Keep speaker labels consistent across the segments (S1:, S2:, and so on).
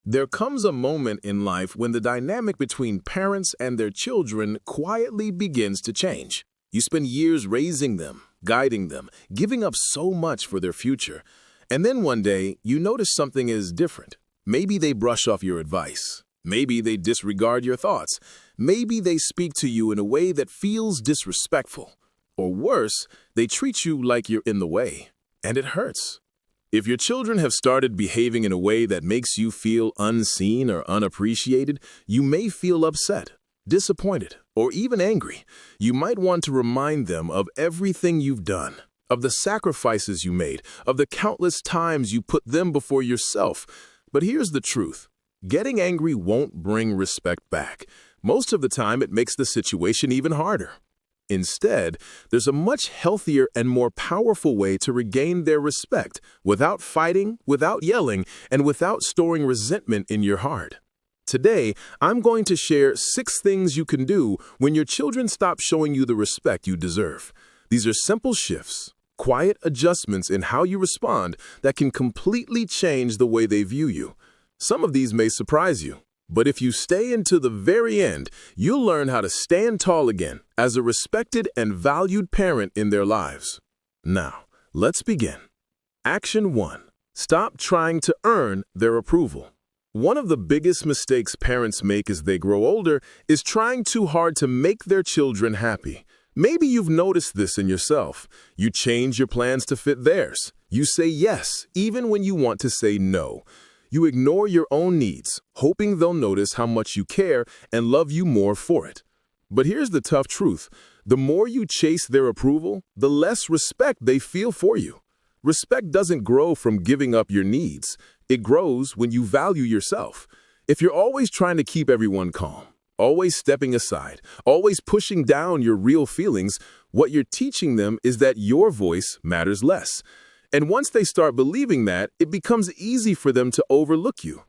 S1: There comes a moment in life when the dynamic between parents and their children quietly begins to change. You spend years raising them, guiding them, giving up so much for their future. And then one day, you notice something is different. Maybe they brush off your advice. Maybe they disregard your thoughts. Maybe they speak to you in a way that feels disrespectful. Or worse, they treat you like you're in the way. And it hurts. If your children have started behaving in a way that makes you feel unseen or unappreciated, you may feel upset, disappointed, or even angry. You might want to remind them of everything you've done, of the sacrifices you made, of the countless times you put them before yourself. But here's the truth. Getting angry won't bring respect back. Most of the time, it makes the situation even harder. Instead, there's a much healthier and more powerful way to regain their respect without fighting, without yelling, and without storing resentment in your heart. Today, I'm going to share 6 things you can do when your children stop showing you the respect you deserve. These are simple shifts, quiet adjustments in how you respond that can completely change the way they view you. Some of these may surprise you. But if you stay into the very end, you'll learn how to stand tall again as a respected and valued parent in their lives. Now, let's begin. Action 1. Stop trying to earn their approval. One of the biggest mistakes parents make as they grow older is trying too hard to make their children happy. Maybe you've noticed this in yourself. You change your plans to fit theirs. You say yes, even when you want to say no. You ignore your own needs, hoping they'll notice how much you care and love you more for it. But here's the tough truth. The more you chase their approval, the less respect they feel for you. Respect doesn't grow from giving up your needs. It grows when you value yourself. If you're always trying to keep everyone calm, always stepping aside, always pushing down your real feelings, what you're teaching them is that your voice matters less. And once they start believing that, it becomes easy for them to overlook you.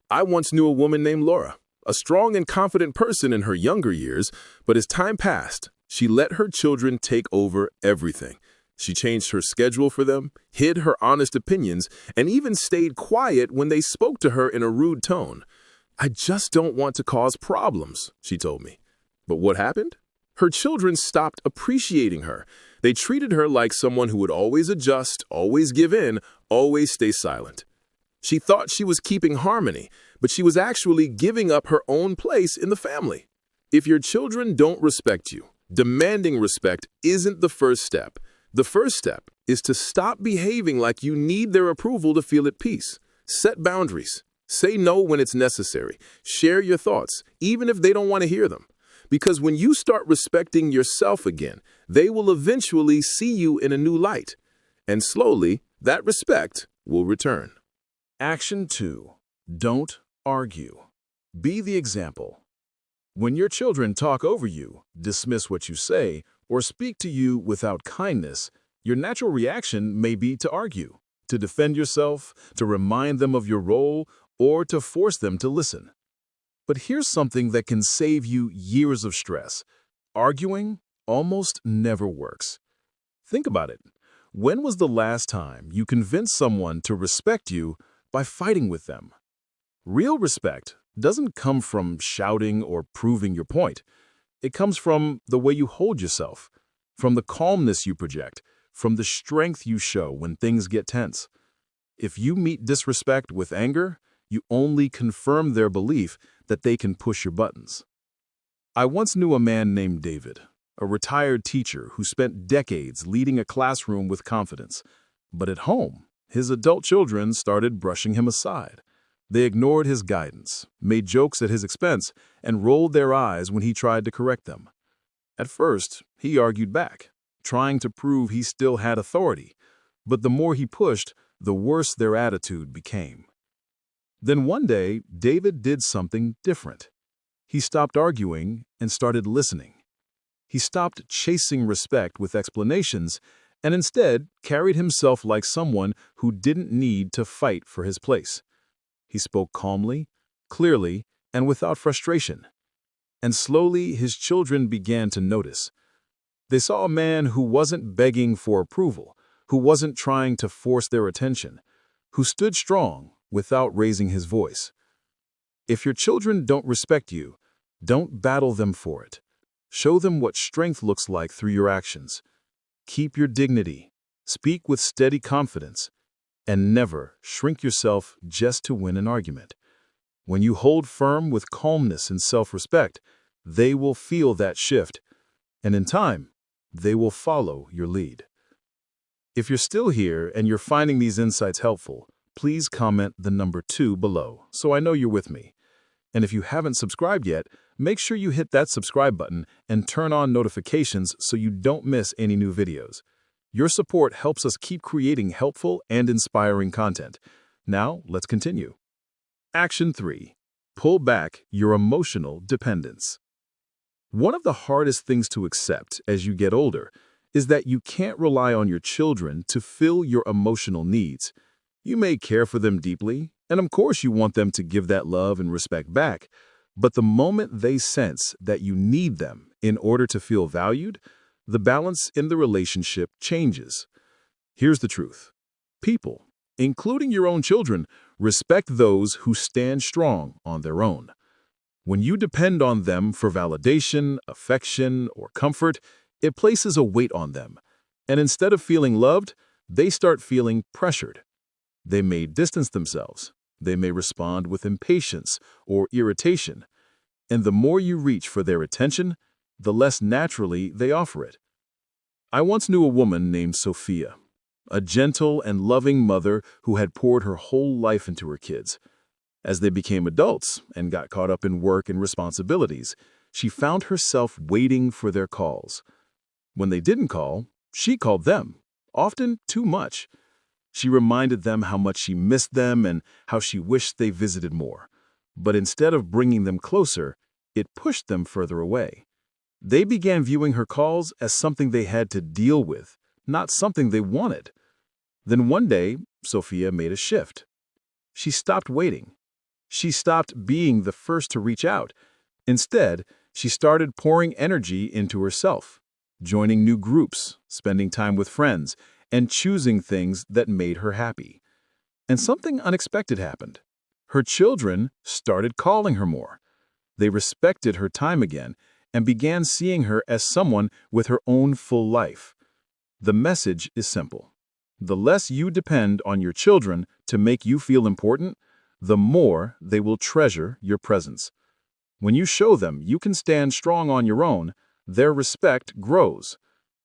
S1: I once knew a woman named Laura, a strong and confident person in her younger years, but as time passed, she let her children take over everything. She changed her schedule for them, hid her honest opinions, and even stayed quiet when they spoke to her in a rude tone. "I just don't want to cause problems," she told me. But what happened? Her children stopped appreciating her. They treated her like someone who would always adjust, always give in, always stay silent. She thought she was keeping harmony, but she was actually giving up her own place in the family. If your children don't respect you, demanding respect isn't the first step. The first step is to stop behaving like you need their approval to feel at peace. Set boundaries. Say no when it's necessary. Share your thoughts, even if they don't want to hear them. Because when you start respecting yourself again, they will eventually see you in a new light. And slowly, that respect will return. Action 2. Don't argue. Be the example. When your children talk over you, dismiss what you say, or speak to you without kindness, your natural reaction may be to argue, to defend yourself, to remind them of your role, or to force them to listen. But here's something that can save you years of stress. Arguing almost never works. Think about it. When was the last time you convinced someone to respect you by fighting with them? Real respect doesn't come from shouting or proving your point. It comes from the way you hold yourself, from the calmness you project, from the strength you show when things get tense. If you meet disrespect with anger, you only confirm their belief that they can push your buttons. I once knew a man named David, a retired teacher who spent decades leading a classroom with confidence. But at home, his adult children started brushing him aside. They ignored his guidance, made jokes at his expense, and rolled their eyes when he tried to correct them. At first, he argued back, trying to prove he still had authority. But the more he pushed, the worse their attitude became. Then one day, David did something different. He stopped arguing and started listening. He stopped chasing respect with explanations and instead carried himself like someone who didn't need to fight for his place. He spoke calmly, clearly, and without frustration. And slowly, his children began to notice. They saw a man who wasn't begging for approval, who wasn't trying to force their attention, who stood strong without raising his voice. If your children don't respect you, don't battle them for it. Show them what strength looks like through your actions. Keep your dignity, speak with steady confidence, and never shrink yourself just to win an argument. When you hold firm with calmness and self-respect, they will feel that shift, and in time, they will follow your lead. If you're still here and you're finding these insights helpful, please comment the number 2 below so I know you're with me. And if you haven't subscribed yet, make sure you hit that subscribe button and turn on notifications so you don't miss any new videos. Your support helps us keep creating helpful and inspiring content. Now, let's continue. Action 3. Pull back your emotional dependence. One of the hardest things to accept as you get older is that you can't rely on your children to fill your emotional needs. You may care for them deeply, and of course you want them to give that love and respect back, but the moment they sense that you need them in order to feel valued, the balance in the relationship changes. Here's the truth. People, including your own children, respect those who stand strong on their own. When you depend on them for validation, affection, or comfort, it places a weight on them, and instead of feeling loved, they start feeling pressured. They may distance themselves. They may respond with impatience or irritation. And the more you reach for their attention, the less naturally they offer it. I once knew a woman named Sophia, a gentle and loving mother who had poured her whole life into her kids. As they became adults and got caught up in work and responsibilities, she found herself waiting for their calls. When they didn't call, she called them, often too much. She reminded them how much she missed them and how she wished they visited more. But instead of bringing them closer, it pushed them further away. They began viewing her calls as something they had to deal with, not something they wanted. Then one day, Sophia made a shift. She stopped waiting. She stopped being the first to reach out. Instead, she started pouring energy into herself, joining new groups, spending time with friends, and choosing things that made her happy. And something unexpected happened. Her children started calling her more. They respected her time again and began seeing her as someone with her own full life. The message is simple. The less you depend on your children to make you feel important, the more they will treasure your presence. When you show them you can stand strong on your own, their respect grows,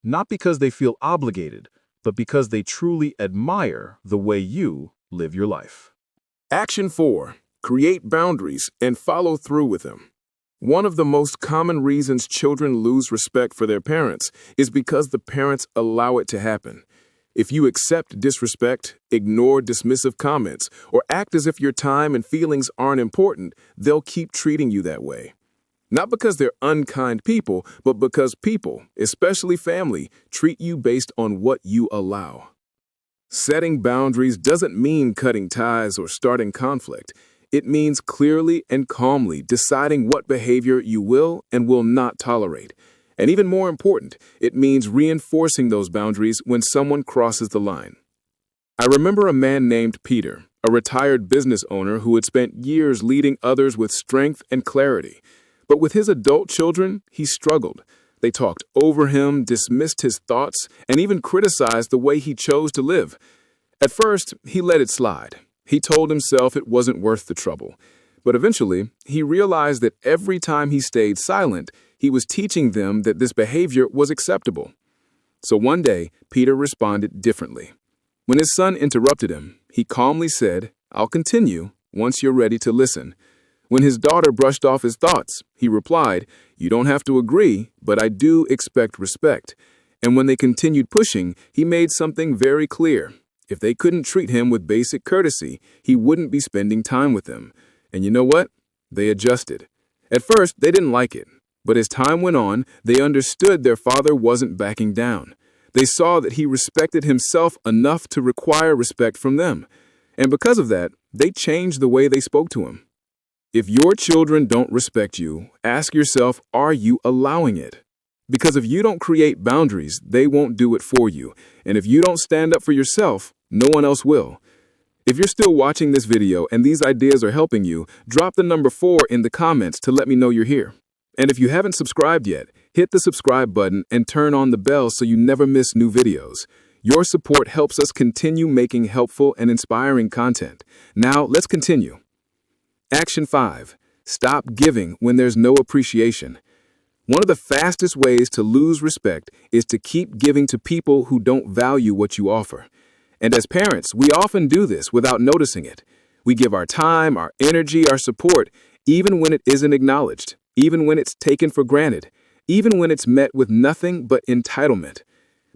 S1: not because they feel obligated, but because they truly admire the way you live your life.
S2: Action 4. Create boundaries and follow through with them. One of the most common reasons children lose respect for their parents is because the parents allow it to happen. If you accept disrespect, ignore dismissive comments, or act as if your time and feelings aren't important, they'll keep treating you that way. Not because they're unkind people, but because people, especially family, treat you based on what you allow. Setting boundaries doesn't mean cutting ties or starting conflict. It means clearly and calmly deciding what behavior you will and will not tolerate. And even more important, it means reinforcing those boundaries when someone crosses the line. I remember a man named Peter, a retired business owner who had spent years leading others with strength and clarity. But with his adult children, he struggled. They talked over him, dismissed his thoughts, and even criticized the way he chose to live. At first, he let it slide. He told himself it wasn't worth the trouble. But eventually, he realized that every time he stayed silent, he was teaching them that this behavior was acceptable. So one day, Peter responded differently. When his son interrupted him, he calmly said, "I'll continue once you're ready to listen." When his daughter brushed off his thoughts, he replied, "You don't have to agree, but I do expect respect." And when they continued pushing, he made something very clear. If they couldn't treat him with basic courtesy, he wouldn't be spending time with them. And you know what? They adjusted. At first, they didn't like it. But as time went on, they understood their father wasn't backing down. They saw that he respected himself enough to require respect from them. And because of that, they changed the way they spoke to him. If your children don't respect you, ask yourself, are you allowing it? Because if you don't create boundaries, they won't do it for you. And if you don't stand up for yourself, no one else will. If you're still watching this video and these ideas are helping you, drop the number 4 in the comments to let me know you're here. And if you haven't subscribed yet, hit the subscribe button and turn on the bell so you never miss new videos. Your support helps us continue making helpful and inspiring content. Now, let's continue. Action 5. Stop giving when there's no appreciation. One of the fastest ways to lose respect is to keep giving to people who don't value what you offer. And as parents, we often do this without noticing it. We give our time, our energy, our support, even when it isn't acknowledged, even when it's taken for granted, even when it's met with nothing but entitlement.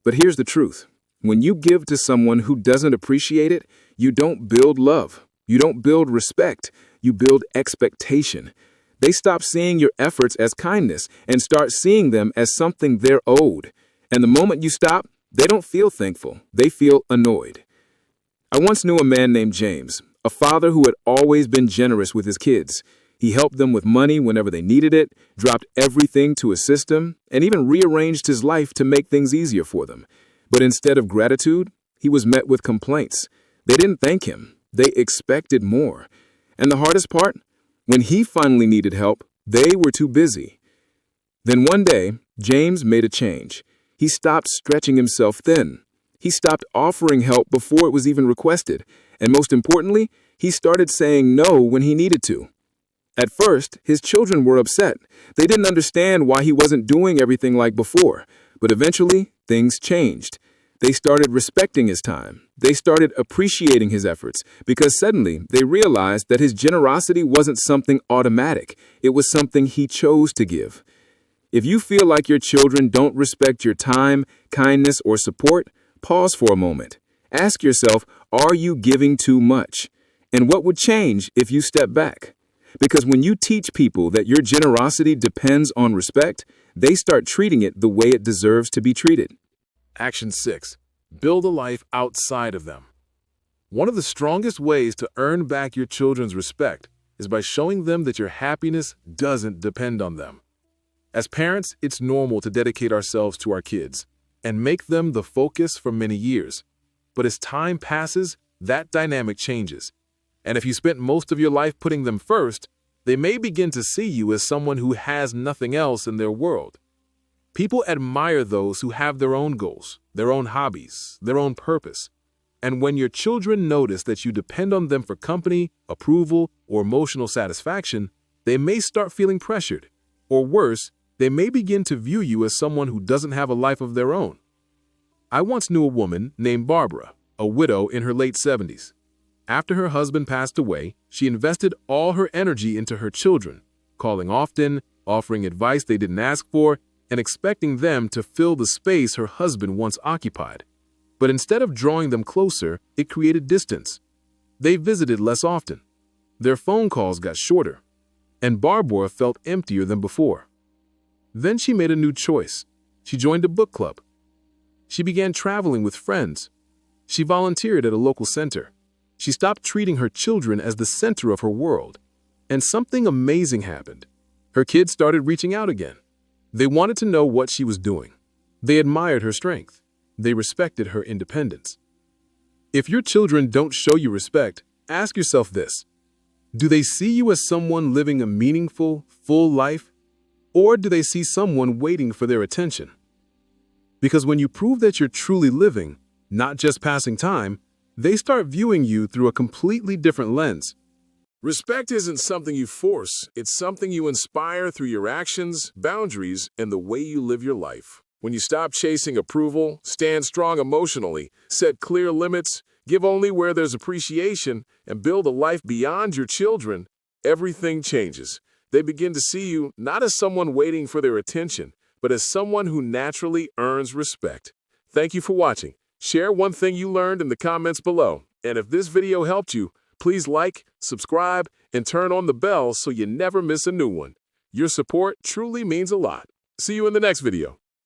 S2: But here's the truth. When you give to someone who doesn't appreciate it, you don't build love. You don't build respect. You build expectation. They stop seeing your efforts as kindness and start seeing them as something they're owed. And the moment you stop, they don't feel thankful. They feel annoyed. I once knew a man named James, a father who had always been generous with his kids. He helped them with money whenever they needed it, dropped everything to assist them, and even rearranged his life to make things easier for them. But instead of gratitude, he was met with complaints. They didn't thank him. They expected more. And the hardest part? When he finally needed help, they were too busy. Then one day, James made a change. He stopped stretching himself thin. He stopped offering help before it was even requested. And most importantly, he started saying no when he needed to. At first, his children were upset. They didn't understand why he wasn't doing everything like before. But eventually, things changed. They started respecting his time. They started appreciating his efforts because suddenly they realized that his generosity wasn't something automatic. It was something he chose to give. If you feel like your children don't respect your time, kindness, or support, pause for a moment. Ask yourself, are you giving too much? And what would change if you step back? Because when you teach people that your generosity depends on respect, they start treating it the way it deserves to be treated.
S1: Action 6. Build a life outside of them. One of the strongest ways to earn back your children's respect is by showing them that your happiness doesn't depend on them. As parents, it's normal to dedicate ourselves to our kids and make them the focus for many years. But as time passes, that dynamic changes. And if you spent most of your life putting them first, they may begin to see you as someone who has nothing else in their world. People admire those who have their own goals, their own hobbies, their own purpose. And when your children notice that you depend on them for company, approval, or emotional satisfaction, they may start feeling pressured. Or worse, they may begin to view you as someone who doesn't have a life of their own. I once knew a woman named Barbara, a widow in her late 70s. After her husband passed away, she invested all her energy into her children, calling often, offering advice they didn't ask for, and expecting them to fill the space her husband once occupied. But instead of drawing them closer, it created distance. They visited less often. Their phone calls got shorter, and Barbara felt emptier than before. Then she made a new choice. She joined a book club. She began traveling with friends. She volunteered at a local center. She stopped treating her children as the center of her world. And something amazing happened. Her kids started reaching out again. They wanted to know what she was doing. They admired her strength. They respected her independence. If your children don't show you respect, ask yourself this. Do they see you as someone living a meaningful, full life? Or do they see someone waiting for their attention? Because when you prove that you're truly living, not just passing time, they start viewing you through a completely different lens. Respect isn't something you force, it's something you inspire through your actions, boundaries, and the way you live your life. When you stop chasing approval, stand strong emotionally, set clear limits, give only where there's appreciation, and build a life beyond your children, everything changes. They begin to see you not as someone waiting for their attention, but as someone who naturally earns respect. Thank you for watching. Share one thing you learned in the comments below. And if this video helped you, please like, subscribe, and turn on the bell so you never miss a new one. Your support truly means a lot. See you in the next video.